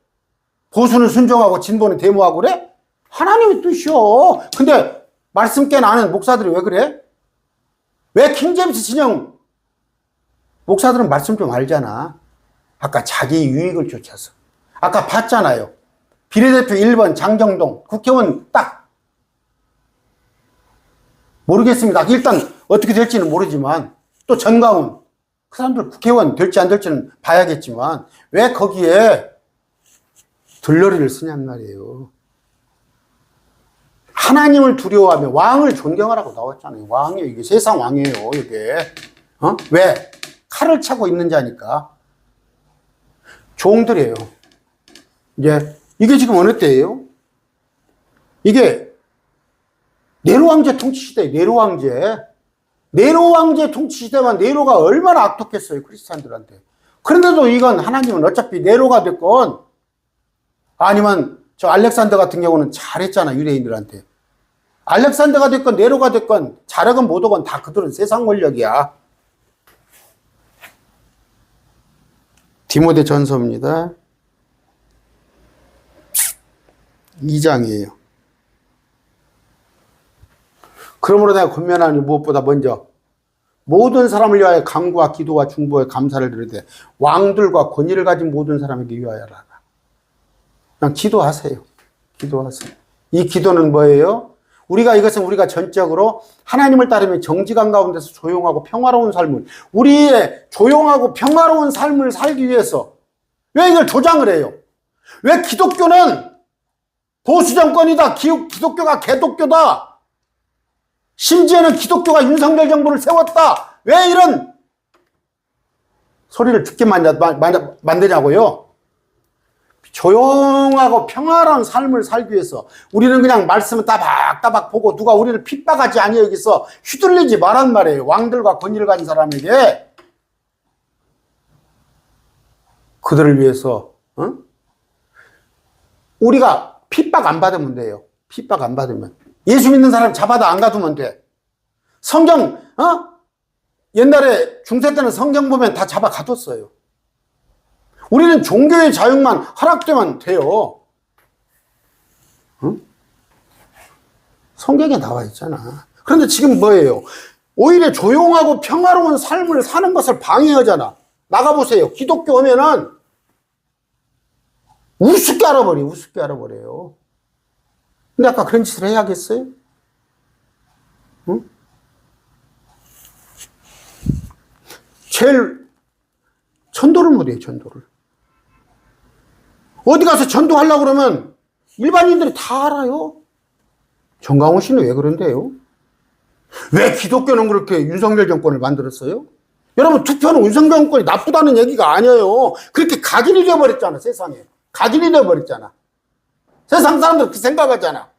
보수는 순종하고 진보는 데모하고 그래? 하나님의 뜻이요. 근데 말씀 깨 나는 목사들이 왜 그래? 왜 킹제임스 진영 목사들은 말씀 좀 알잖아. 아까 자기 유익을 쫓아서. 아까 봤잖아요. 비례대표 1번 장정동 국회의원 딱 모르겠습니다. 일단 어떻게 될지는 모르지만 또 전가훈 그 사람들 국회의원 될지 안 될지는 봐야겠지만 왜 거기에 들러리를 쓰냔 말이에요. 하나님을 두려워하며 왕을 존경하라고 나왔잖아요. 왕이에요. 이게 세상 왕이에요. 이게 왜? 칼을 차고 있는 자니까. 종들이에요. 이제 이게 지금 어느 때예요? 이게 네로 왕제 통치 시대예요. 네로 왕제. 네로 왕제 통치 시대만 네로가 얼마나 악독했어요. 크리스찬들한테. 그런데도 이건 하나님은 어차피 네로가 됐건 아니면 저 알렉산더 같은 경우는 잘했잖아, 유대인들한테. 알렉산더가 됐건 네로가 됐건 잘하건 못하건 다 그들은 세상 권력이야. 디모데 전서입니다. 2장이에요. 그러므로 내가 권면하니 무엇보다 먼저 모든 사람을 위하여 간구와 기도와 중보에 감사를 드리되 왕들과 권위를 가진 모든 사람에게 위하여라. 그냥 기도하세요. 기도하세요. 이 기도는 뭐예요? 이것은 우리가 전적으로 하나님을 따르며 정직한 가운데서 조용하고 평화로운 삶을, 우리의 조용하고 평화로운 삶을 살기 위해서 왜 이걸 조장을 해요? 왜 기독교는 보수 정권이다, 기독교가 개독교다, 심지어는 기독교가 윤석열 정부를 세웠다, 왜 이런 소리를 듣게 만드냐고요? 조용하고 평화로운 삶을 살기 위해서 우리는 그냥 말씀을 따박따박 보고 누가 우리를 핍박하지 아니하 여기서 휘둘리지 말란 말이에요. 왕들과 권위를 가진 사람에게. 그들을 위해서 우리가 핍박 안 받으면 돼요. 핍박 안 받으면. 예수 믿는 사람 잡아다 안 가두면 돼. 성경 옛날에 중세 때는 성경 보면 다 잡아 가뒀어요. 우리는 종교의 자유만 허락되면 돼요. 응? 성경에 나와 있잖아. 그런데 지금 뭐예요? 오히려 조용하고 평화로운 삶을 사는 것을 방해하잖아. 나가보세요. 기독교 오면은 우습게 알아버려요. 근데 아까 그런 짓을 해야겠어요? 응? 제일 전도를 못해요, 전도를. 어디 가서 전도하려고 그러면 일반인들이 다 알아요. 정강훈 씨는 왜 그런데요? 왜 기독교는 그렇게 윤석열 정권을 만들었어요? 여러분, 투표는 윤석열 정권이 나쁘다는 얘기가 아니에요. 그렇게 각인이 되어버렸잖아, 세상에. 각인이 되어버렸잖아. 세상 사람들 그렇게 생각하잖아.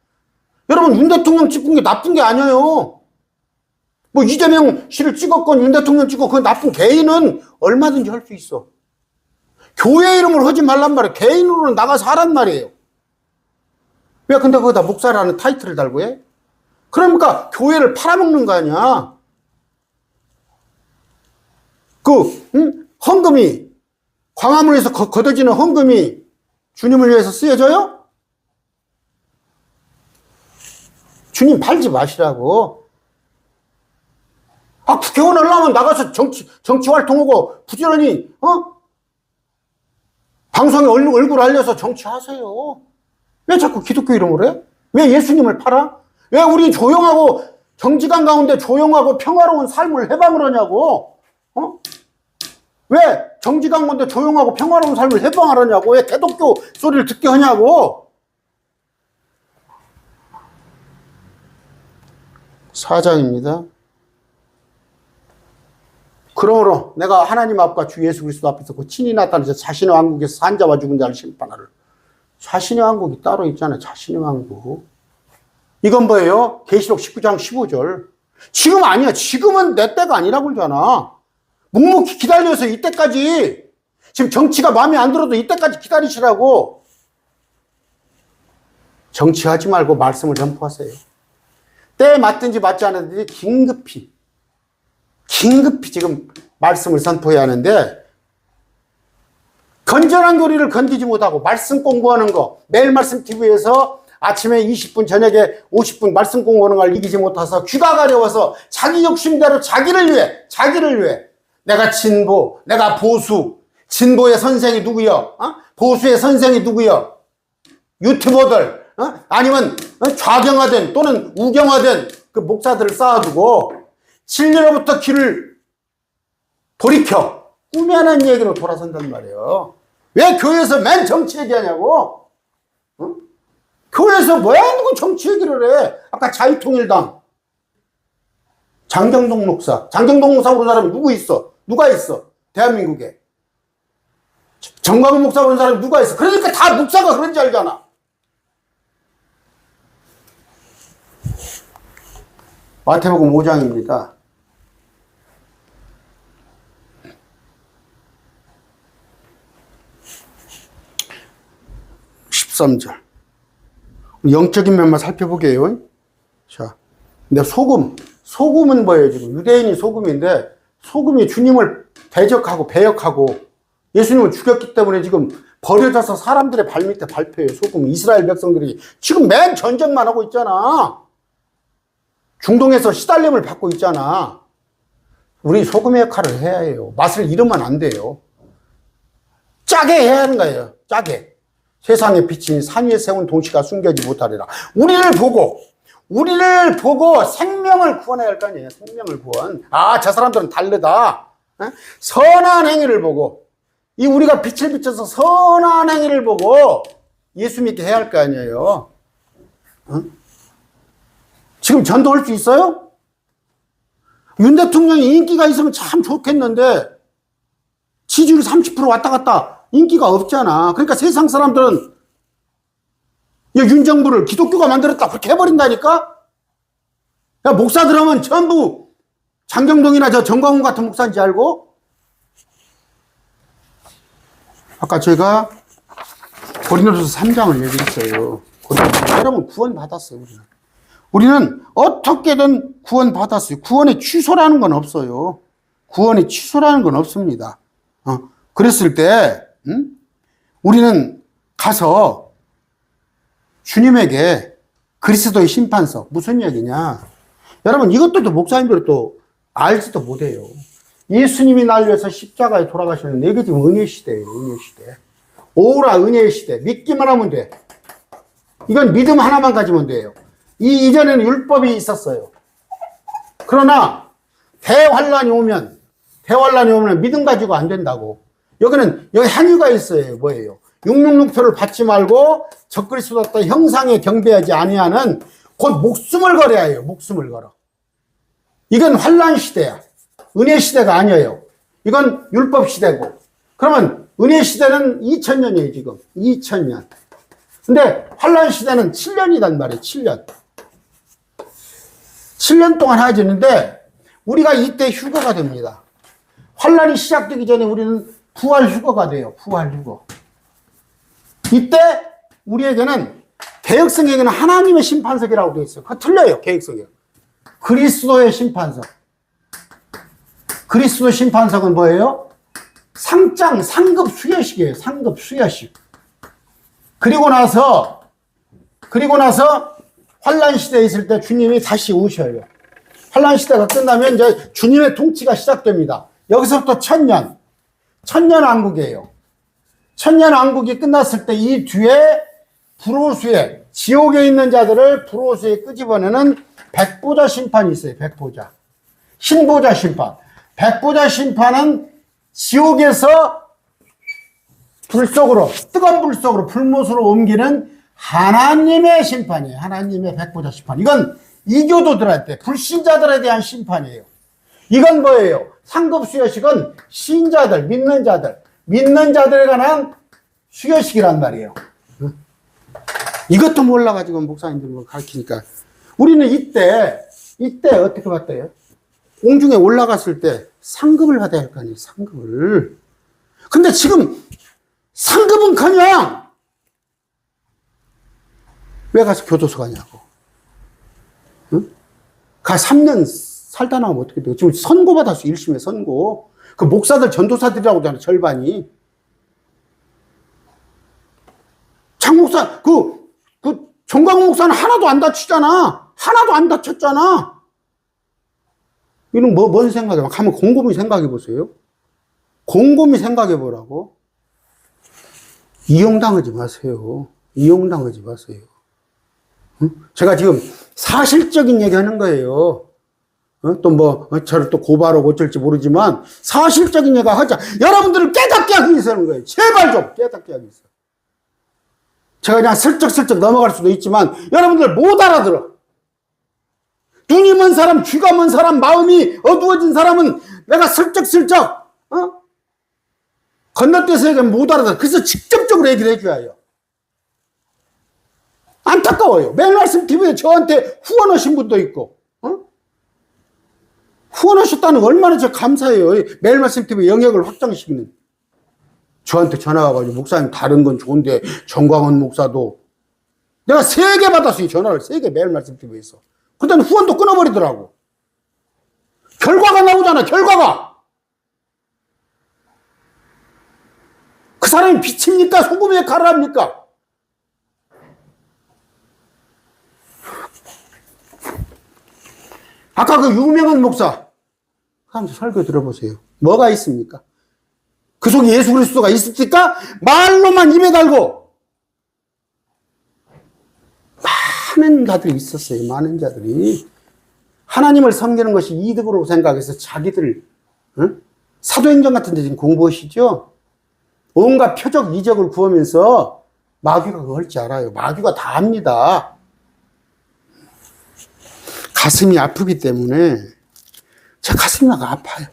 여러분, 윤 대통령 찍은 게 나쁜 게 아니에요. 뭐 이재명 씨를 찍었건 윤 대통령 찍고 그 나쁜 개인은 얼마든지 할 수 있어. 교회 이름을 하지 말란 말이에요. 개인으로는 나가서 하란 말이에요. 왜 근데 거기다 목사라는 타이틀을 달고 해? 그러니까 교회를 팔아먹는 거 아니야. 헌금이, 광화문에서 걷어지는 헌금이 주님을 위해서 쓰여져요? 주님 팔지 마시라고. 국회의원 하려면 나가서 정치 활동하고 부지런히, 방송에 얼굴 알려서 정치하세요. 왜 자꾸 기독교 이름으로 해? 왜 예수님을 팔아? 왜 우리 조용하고 정직한 가운데 조용하고 평화로운 삶을 해방을 하냐고? 왜 정직한 가운데 조용하고 평화로운 삶을 해방하려냐고? 왜 개독교 소리를 듣게 하냐고? 4장입니다. 그러므로 내가 하나님 앞과 주 예수 그리스도 앞에서 그 친히 나타나서 자신의 왕국에서 산자와 죽은 자를 심판하를. 자신의 왕국이 따로 있잖아요. 자신의 왕국. 이건 뭐예요? 계시록 19장 15절. 지금 아니야. 지금은 내 때가 아니라고 그러잖아. 묵묵히 기다려서 이때까지, 지금 정치가 마음에 안 들어도 이때까지 기다리시라고. 정치하지 말고 말씀을 전포하세요. 때에 맞든지 맞지 않든지 긴급히 지금 말씀을 선포해야 하는데, 건전한 교리를 건디지 못하고 말씀 공부하는 거, 매일 말씀 TV에서 아침에 20분, 저녁에 50분 말씀 공부하는 걸 이기지 못해서 귀가 가려워서 자기 욕심대로 자기를 위해 내가 진보, 내가 보수, 진보의 선생이 누구여? 보수의 선생이 누구여? 유튜버들, 아니면 좌경화된 또는 우경화된 그 목사들을 쌓아두고 진리로부터 귀를 돌이켜 꾸며낸 얘기로 돌아선단 말이에요. 왜 교회에서 맨 정치 얘기하냐고? 교회에서 뭐야 누구 정치 얘기를 해? 아까 자유통일당 장경동 목사 부른 사람이 누가 있어? 대한민국에 정광훈 목사 부른 사람이 누가 있어? 그러니까 다 목사가 그런 줄 알잖아. 마태복음 5장입니다. 13절. 영적인 면만 살펴보게요. 자, 근데 소금은 뭐예요? 지금 유대인이 소금인데, 소금이 주님을 대적하고 배역하고 예수님을 죽였기 때문에 지금 버려져서 사람들의 발밑에 밟혀요. 소금. 이스라엘 백성들이 지금 맨 전쟁만 하고 있잖아. 중동에서 시달림을 받고 있잖아. 우리 소금의 역할을 해야 해요. 맛을 잃으면 안 돼요. 짜게 해야 하는 거예요. 짜게. 세상에 비친 산 위에 세운 동시가 숨겨지 못하리라. 우리를 보고 생명을 구원해야 할 거 아니에요. 생명을 구원. 아, 저 사람들은 다르다. 선한 행위를 보고, 이 우리가 빛을 비춰서 선한 행위를 보고 예수 믿게 해야 할 거 아니에요. 지금 전도할 수 있어요? 윤 대통령이 인기가 있으면 참 좋겠는데 지지율 30% 왔다 갔다 인기가 없잖아. 그러니까 세상 사람들은 윤 정부를 기독교가 만들었다 그렇게 해버린다니까? 야, 목사들 하면 전부 장경동이나 저 정광훈 같은 목사인지 알고? 아까 제가 고린도서 3장을 얘기했어요. 여러분 구원 받았어요. 우리는 어떻게든 구원 받았어요. 구원의 취소라는 건 없어요. 구원의 취소라는 건 없습니다. 그랬을 때 우리는 가서 주님에게 그리스도의 심판서, 무슨 얘기냐? 여러분 이것도 목사님들이 또 알지도 못해요. 예수님이 날 위해서 십자가에 돌아가시는 이게 지금 은혜 시대예요. 은혜 시대. 오라 은혜의 시대. 믿기만 하면 돼. 이건 믿음 하나만 가지면 돼요. 이전에는 율법이 있었어요. 그러나 대환란이 오면 믿음 가지고 안 된다고. 여기 행위가 있어요. 뭐예요? 666표를 받지 말고 적그리스도다 형상에 경배하지 아니하는 곧 목숨을 걸어야 해요. 목숨을 걸어. 이건 환란 시대야. 은혜 시대가 아니에요. 이건 율법 시대고. 그러면 은혜 시대는 2000년이에요, 지금. 2000년. 근데 환란 시대는 7년이란 말이에요, 7년. 7년 동안 하지는데 우리가 이때 휴거가 됩니다. 환란이 시작되기 전에 우리는 부활 휴거가 돼요. 부활 휴거. 이때 우리에게는 개혁성에게는 하나님의 심판석이라고 되어 있어요. 그거 틀려요, 개혁성이. 그리스도의 심판석. 그리스도 심판석은 뭐예요? 상급 수여식이에요. 상급 수여식. 그리고 나서 환란 시대에 있을 때 주님이 다시 오셔요. 환란 시대가 끝나면 이제 주님의 통치가 시작됩니다. 여기서부터 천년 왕국이에요. 천년 왕국이 끝났을 때 이 뒤에 불호수에, 지옥에 있는 자들을 불호수에 끄집어내는 백보자 심판이 있어요. 백보자. 신보자 심판. 백보자 심판은 지옥에서 뜨거운 불 속으로 불못으로 옮기는 하나님의 심판이에요. 하나님의 백보자 심판. 이건 이교도들한테, 불신자들에 대한 심판이에요. 이건 뭐예요? 상급 수여식은 신자들, 믿는 자들에 관한 수여식이란 말이에요. 이것도 몰라가지고 목사님들 가르치니까. 우리는 이때 어떻게 봤대요? 공중에 올라갔을 때 상급을 받아야 할 거 아니에요, 상급을. 근데 지금 상급은커녕 왜 가서 교도소 가냐고. 응? 3년 살다 나오면 어떻게 돼요? 지금 선고받았어, 1심에 선고. 그 목사들, 전도사들이라고 하잖아, 절반이. 장 목사, 정광훈 목사는 하나도 안 다치잖아. 하나도 안 다쳤잖아. 이는 뭔 생각이야? 한번 곰곰이 생각해 보세요. 곰곰이 생각해 보라고. 이용당하지 마세요. 이용당하지 마세요. 응? 제가 지금 사실적인 얘기 하는 거예요. 저를 또 고발하고 어쩔지 모르지만, 사실적인 얘기 하자. 여러분들을 깨닫게 하기 위해서 하는 거예요. 제발 좀 깨닫게 하기 위해서. 제가 그냥 슬쩍슬쩍 넘어갈 수도 있지만, 여러분들 못 알아들어. 눈이 먼 사람, 귀가 먼 사람, 마음이 어두워진 사람은 내가 슬쩍슬쩍, 건너뛰어서 얘기하면 못 알아들어. 그래서 직접적으로 얘기를 해줘야 해요. 안타까워요. 매일 말씀 TV에 저한테 후원하신 분도 있고, 후원하셨다는 거 얼마나 저 감사해요. 매일 말씀 TV 영역을 확장시키는. 저한테 전화 와가지고 목사님 다른 건 좋은데 정광훈 목사도 내가 3개 받았어요. 전화를 3개 매일 말씀드리면서. 근데 후원도 끊어버리더라고. 결과가 나오잖아. 결과가. 그 사람이 빛입니까? 소금에 가라합니까? 아까 그 유명한 목사 한번 설교 들어보세요. 뭐가 있습니까? 그 속에 예수 그리스도가 있습니까? 말로만 입에 달고 많은 자들이 있었어요. 많은 자들이 하나님을 섬기는 것이 이득으로 생각해서 자기들 사도행전 같은 데 지금 공부하시죠? 온갖 표적 이적을 구하면서 마귀가 그거 할 줄 알아요. 마귀가 다 합니다. 가슴이 아프기 때문에 제 가슴이 아파요.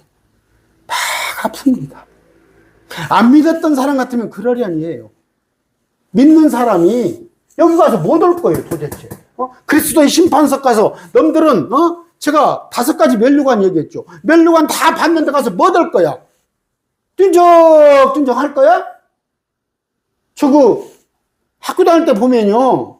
막 아픕니다. 안 믿었던 사람 같으면 그러려니해요. 믿는 사람이 여기 가서 못 올 거예요, 도대체. 그리스도의 심판석 가서 너희들은 제가 5가지 면류관 얘기했죠. 면류관 다 봤는데 가서 못 올 거야. 뛴적뛴적 할 거야? 학교 다닐 때 보면요.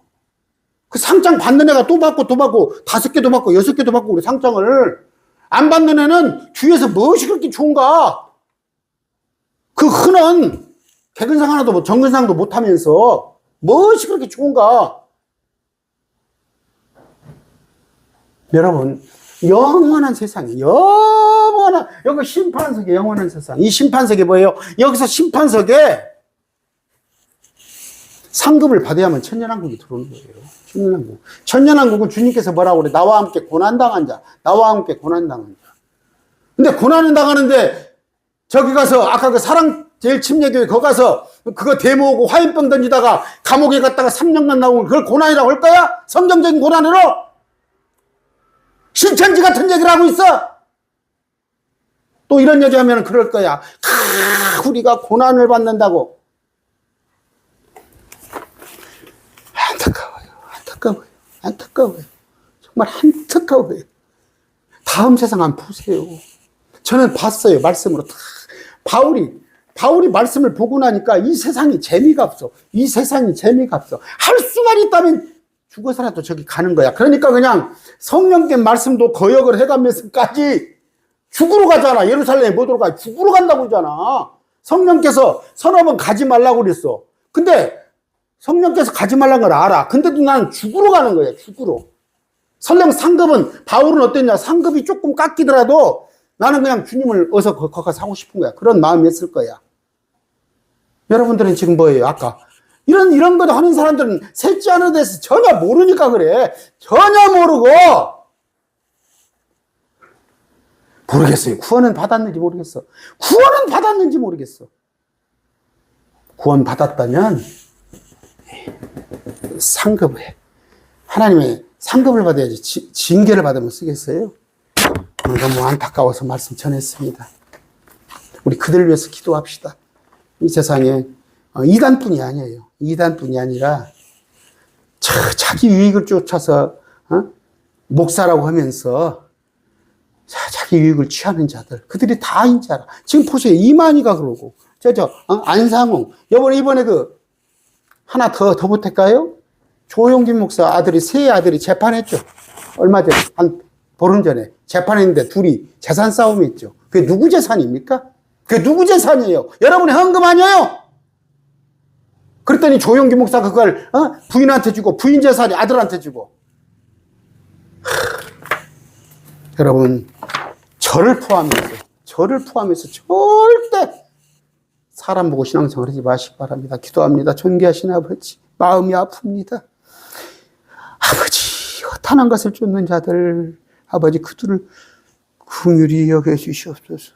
그 상장 받는 애가 또 받고 5개도 받고 6개도 받고 우리 상장을 안 받는 애는 뒤에서 무엇이 그렇게 좋은가? 그 흔한 개근상 하나도 정근상도 못하면서 무엇이 그렇게 좋은가? 여러분, 영원한 세상에 여기 심판석에 영원한 세상. 이 심판석에 뭐예요? 여기서 심판석에 상급을 받아야만 천년왕국이 들어오는 거예요. 천년왕국. 천년왕국은 주님께서 뭐라고 그래? 나와 함께 고난당한 자. 나와 함께 고난당한 자. 근데 고난은 당하는데 저기 가서 아까 그 사랑제일침례교회 거기 가서 그거 데모하고 화인병 던지다가 감옥에 갔다가 3년간 나오면 그걸 고난이라고 할 거야? 성경적인 고난으로? 신천지 같은 얘기를 하고 있어? 또 이런 얘기 하면 그럴 거야. 우리가 고난을 받는다고. 안타까워요. 정말 안타까워요. 다음 세상 한번 보세요. 저는 봤어요. 말씀으로 다. 바울이 말씀을 보고 나니까 이 세상이 재미가 없어. 이 세상이 재미가 없어. 할 수만 있다면 죽어서라도 저기 가는 거야. 그러니까 그냥 성령께 말씀도 거역을 해가면서까지 죽으러 가잖아. 예루살렘에 못 들어가. 죽으러 간다고 그러잖아. 성령께서 서너 번 가지 말라고 그랬어. 근데 성령께서 가지 말라는 걸 알아. 근데도 난 죽으러 가는 거야. 죽으러. 설령 상급은 바울은 어땠냐? 상급이 조금 깎이더라도 나는 그냥 주님을 어서 거기 가서 하고 싶은 거야. 그런 마음이었을 거야. 여러분들은 지금 뭐예요? 아까 이런 거 하는 사람들은 셋째 하는 데서 전혀 모르니까 그래. 전혀 모르고 모르겠어요. 구원은 받았는지 모르겠어. 구원은 받았는지 모르겠어. 구원 받았다면 상급을 해. 하나님의 상급을 받아야지 징계를 받으면 쓰겠어요? 너무 안타까워서 말씀 전했습니다. 우리 그들을 위해서 기도합시다. 이 세상에 이단뿐이 아니에요. 이단뿐이 아니라 자기 유익을 쫓아서 목사라고 하면서 자기 유익을 취하는 자들, 그들이 다인 자라. 지금 보세요. 이만희가 그러고 안상홍 이번에 그 하나 더 보탤까요? 조용진 목사 세 아들이 재판했죠. 얼마 전에 한 보름 전에 재판했는데 둘이 재산 싸움했죠. 그게 누구 재산입니까? 그게 누구 재산이에요? 여러분의 헌금 아니에요? 그랬더니 조용기 목사 그걸 부인한테 주고 부인 재산이 아들한테 주고. 여러분 저를 포함해서 절대 사람 보고 신앙생활 하지 마시기 바랍니다. 기도합니다. 존귀하신 아버지, 마음이 아픕니다. 아버지, 허탄한 것을 쫓는 자들, 아버지 그들을 긍휼히 여겨주시옵소서.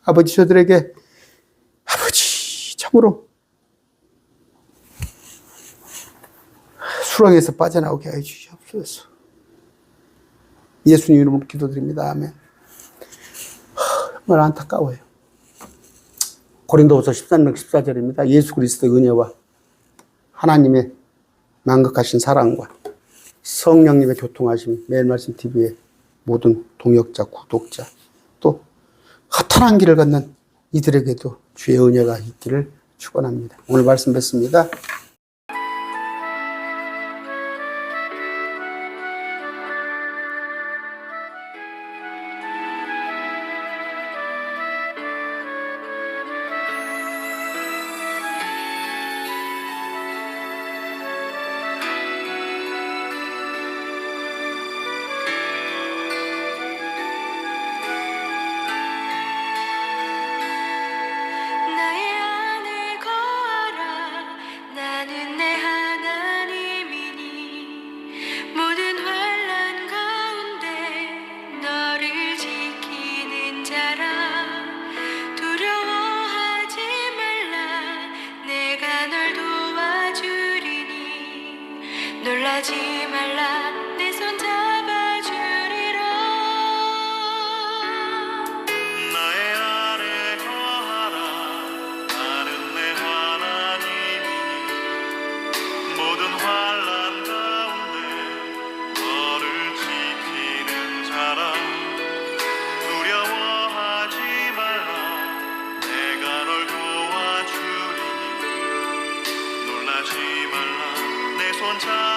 아버지 저들에게 아버지 참으로 수렁에서 빠져나오게 해주시옵소서. 예수님 이름으로 기도드립니다. 아멘. 정말 안타까워요. 고린도후서 13장 14절입니다. 예수 그리스도의 은혜와 하나님의 만극하신 사랑과 성령님의 교통하심, 매일 말씀 TV의 모든 동역자, 구독자, 또 허탄한 길을 걷는 이들에게도 주의 은혜가 있기를 축원합니다. 오늘 말씀 뵙습니다. 나의 안에 거하라 나는 내 하나님이니 모든 환난 가운데 너를 지키는 자라 두려워하지 말라 내가 널 도와주리니 놀라지 말라 내 손 잡아주리라 나의 안에 거하라 나는 내 하나님이니 모든 환난 가운데 너를 지키는 자라 두려워하지 말라 내가 널 도와주리니 놀라지 말라 내 손 잡아주리라